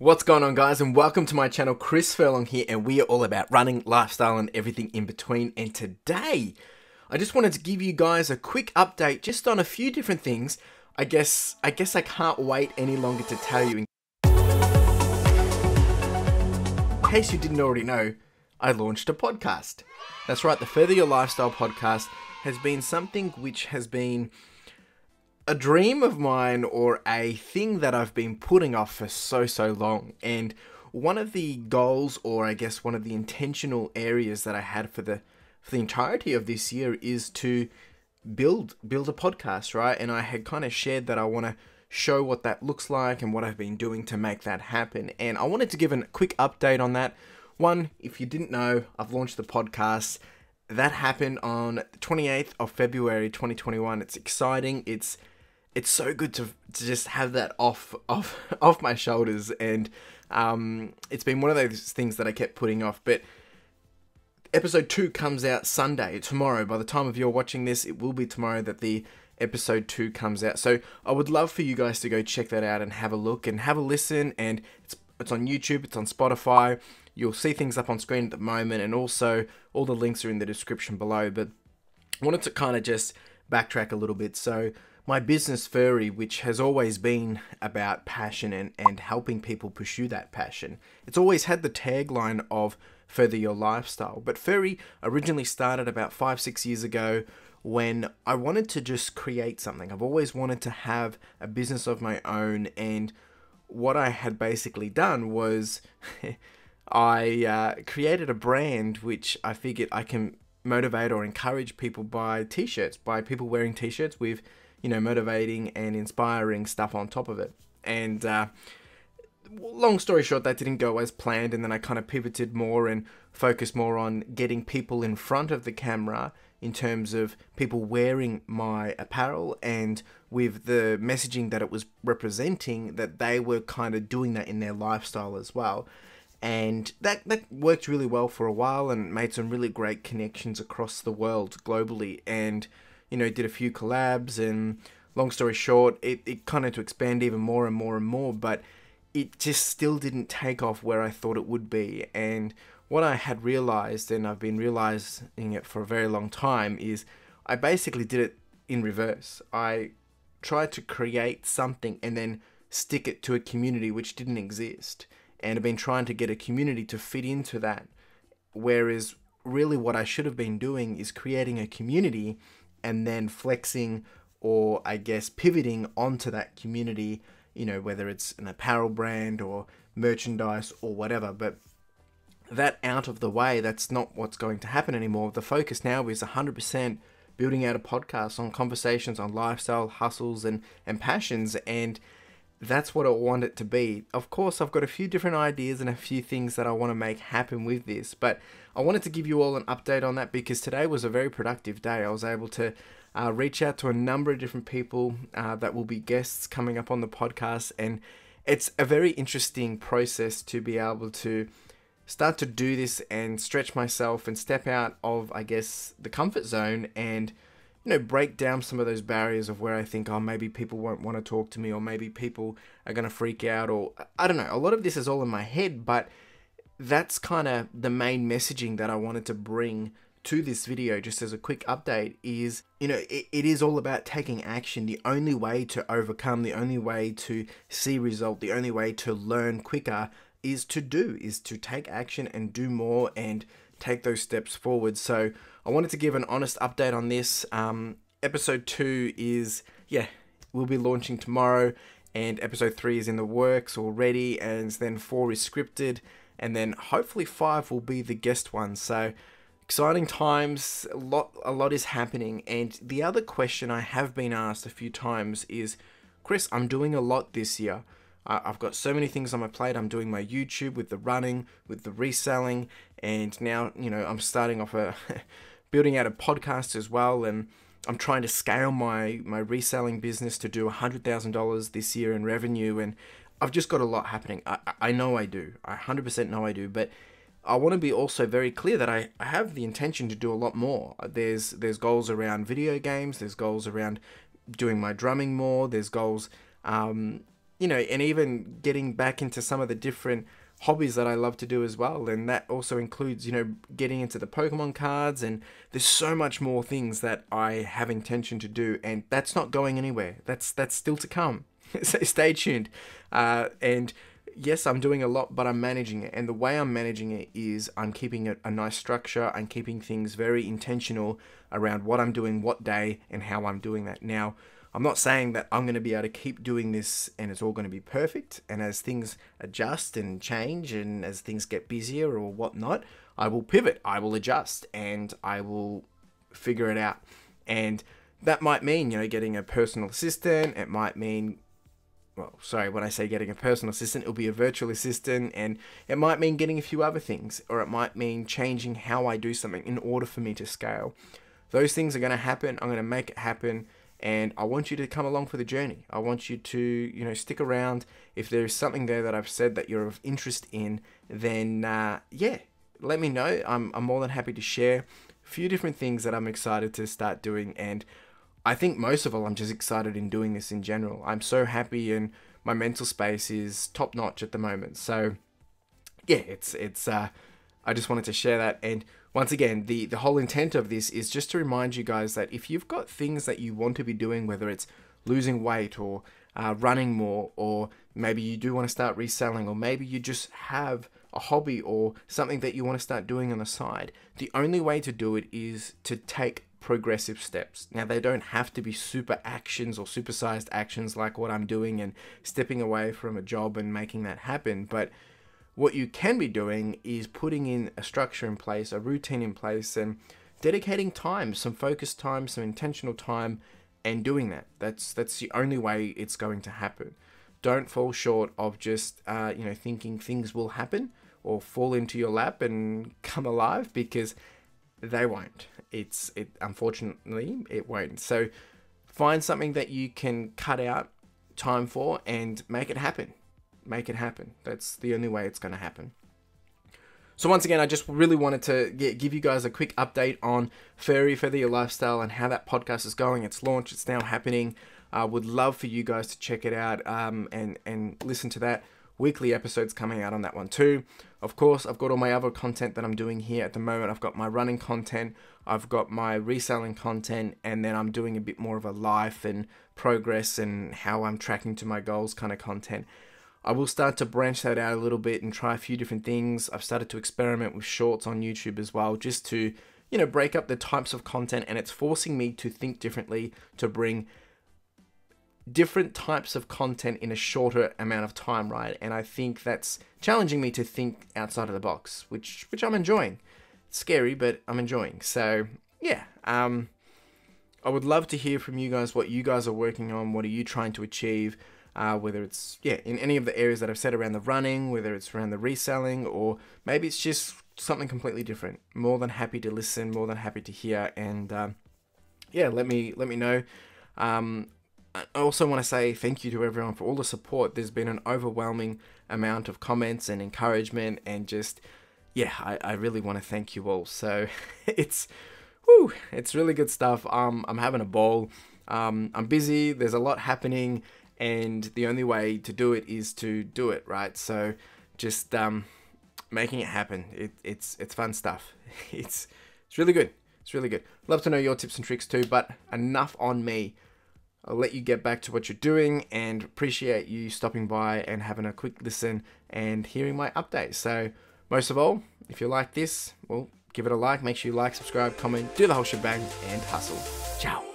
What's going on, guys, and welcome to my channel. CLFurlong here, and we are all about running, lifestyle, and everything in between. And today, I just wanted to give you guys a quick update just on a few different things. I guess I can't wait any longer to tell you. In case you didn't already know, I launched a podcast. That's right, the Further Your Lifestyle podcast has been something which has been a dream of mine, or a thing that I've been putting off for so long. And one of the goals, or I guess one of the intentional areas that I had for the entirety of this year is to build a podcast, right? And I had kind of shared that I want to show what that looks like and what I've been doing to make that happen. And I wanted to give a quick update on that. One, if you didn't know, I've launched the podcast. That happened on the 28th of February 2021. It's exciting. It's so good to just have that off my shoulders, and it's been one of those things that I kept putting off. But episode 2 comes out Sunday, tomorrow. By the time of you're watching this, it will be tomorrow that the episode 2 comes out. So I would love for you guys to go check that out and have a look and have a listen. And it's on YouTube, it's on Spotify. You'll see things up on screen at the moment, and also all the links are in the description below. But I wanted to kind of just backtrack a little bit. So my business, Furry, which has always been about passion and helping people pursue that passion, it's always had the tagline of Further Your Lifestyle. But Furry originally started about 5-6 years ago when I wanted to just create something. I've always wanted to have a business of my own, and what I had basically done was I created a brand which I figured I can motivate or encourage people by t-shirts, by people wearing t-shirts with, you know, motivating and inspiring stuff on top of it. And long story short, that didn't go as planned, and then I kind of pivoted more and focused more on getting people in front of the camera in terms of people wearing my apparel, and with the messaging that it was representing, that they were kind of doing that in their lifestyle as well. And that worked really well for a while and made some really great connections across the world globally. And you know, did a few collabs, and long story short, it kind of to expand even more and more and more, but it just still didn't take off where I thought it would be. And what I had realized, and I've been realizing it for a very long time, is I basically did it in reverse. I tried to create something and then stick it to a community which didn't exist, and I've been trying to get a community to fit into that. Whereas really what I should have been doing is creating a community and then flexing, or I guess pivoting onto that community, you know, whether it's an apparel brand or merchandise or whatever. But that out of the way, that's not what's going to happen anymore. The focus now is 100% building out a podcast on conversations on lifestyle, hustles, and passions, and that's what I want it to be. Of course, I've got a few different ideas and a few things that I want to make happen with this, but I wanted to give you all an update on that because today was a very productive day. I was able to reach out to a number of different people that will be guests coming up on the podcast, and it's a very interesting process to be able to start to do this and stretch myself and step out of, I guess, the comfort zone, and you know, break down some of those barriers of where I think, oh, maybe people won't want to talk to me, or maybe people are going to freak out, or I don't know. A lot of this is all in my head, but that's kind of the main messaging that I wanted to bring to this video, just as a quick update, is, you know, it is all about taking action. The only way to overcome, the only way to see result, the only way to learn quicker is to take action and do more and take those steps forward. So I wanted to give an honest update on this. Episode 2 is, we'll be launching tomorrow, and episode 3 is in the works already, and then 4 is scripted, and then hopefully 5 will be the guest one. So exciting times, a lot is happening. And the other question I have been asked a few times is, Chris, I'm doing a lot this year. I've got so many things on my plate. I'm doing my YouTube with the running, with the reselling, and now, you know, I'm starting off building out a podcast as well, and I'm trying to scale my reselling business to do $100,000 this year in revenue, and I've just got a lot happening. I know I do. I 100% know I do, but I want to be also very clear that I have the intention to do a lot more. There's goals around video games. There's goals around doing my drumming more. There's goals and even getting back into some of the different hobbies that I love to do as well. And that also includes, getting into the Pokemon cards, and there's so much more things that I have intention to do, and that's not going anywhere. That's still to come. So stay tuned. And yes, I'm doing a lot, but I'm managing it. And the way I'm managing it is I'm keeping it a nice structure. I'm keeping things very intentional around what I'm doing, what day, and how I'm doing that. Now, I'm not saying that I'm going to be able to keep doing this and it's all going to be perfect. And as things adjust and change, and as things get busier or whatnot, I will pivot, I will adjust, and I will figure it out. And that might mean, getting a personal assistant. It might mean, when I say getting a personal assistant, it'll be a virtual assistant, and it might mean getting a few other things, or it might mean changing how I do something in order for me to scale. Those things are going to happen. I'm going to make it happen. And I want you to come along for the journey. I want you to, stick around. If there's something there that I've said that you're of interest in, then, let me know. I'm more than happy to share a few different things that I'm excited to start doing. And I think most of all, I'm just excited in doing this in general. I'm so happy, and my mental space is top notch at the moment. So, yeah, I just wanted to share that. And once again, the whole intent of this is just to remind you guys that if you've got things that you want to be doing, whether it's losing weight or running more, or maybe you do want to start reselling, or maybe you just have a hobby or something that you want to start doing on the side, the only way to do it is to take progressive steps. Now, they don't have to be super actions or supersized actions like what I'm doing and stepping away from a job and making that happen, but what you can be doing is putting in a structure in place, a routine in place, and dedicating time, some focused time, some intentional time, and doing that. That's the only way it's going to happen. Don't fall short of just thinking things will happen or fall into your lap and come alive, because they won't. Unfortunately, it won't. So find something that you can cut out time for and make it happen. Make it happen. That's the only way it's going to happen. So once again, I just really wanted to give you guys a quick update on Furry Your Lifestyle and how that podcast is going. It's launched. It's now happening. I would love for you guys to check it out and listen to that. Weekly episodes coming out on that one too. Of course, I've got all my other content that I'm doing here at the moment. I've got my running content. I've got my reselling content. And then I'm doing a bit more of a life and progress and how I'm tracking to my goals kind of content. I will start to branch that out a little bit and try a few different things. I've started to experiment with shorts on YouTube as well, just to, break up the types of content, and it's forcing me to think differently, to bring different types of content in a shorter amount of time, right? And I think that's challenging me to think outside of the box, which I'm enjoying. It's scary, but I'm enjoying. So, yeah, I would love to hear from you guys what you guys are working on. What are you trying to achieve? Whether it's, in any of the areas that I've said around the running, whether it's around the reselling, or maybe it's just something completely different. More than happy to listen, more than happy to hear, and let me know. I also want to say thank you to everyone for all the support. There's been an overwhelming amount of comments and encouragement, and just, I really want to thank you all. So it's really good stuff. I'm having a ball. I'm busy. There's a lot happening. And the only way to do it is to do it, right? So just making it happen. It's fun stuff. It's really good. It's really good. Love to know your tips and tricks too, but enough on me. I'll let you get back to what you're doing, and appreciate you stopping by and having a quick listen and hearing my updates. So most of all, if you like this, well, give it a like. Make sure you like, subscribe, comment, do the whole shebang, and hustle. Ciao.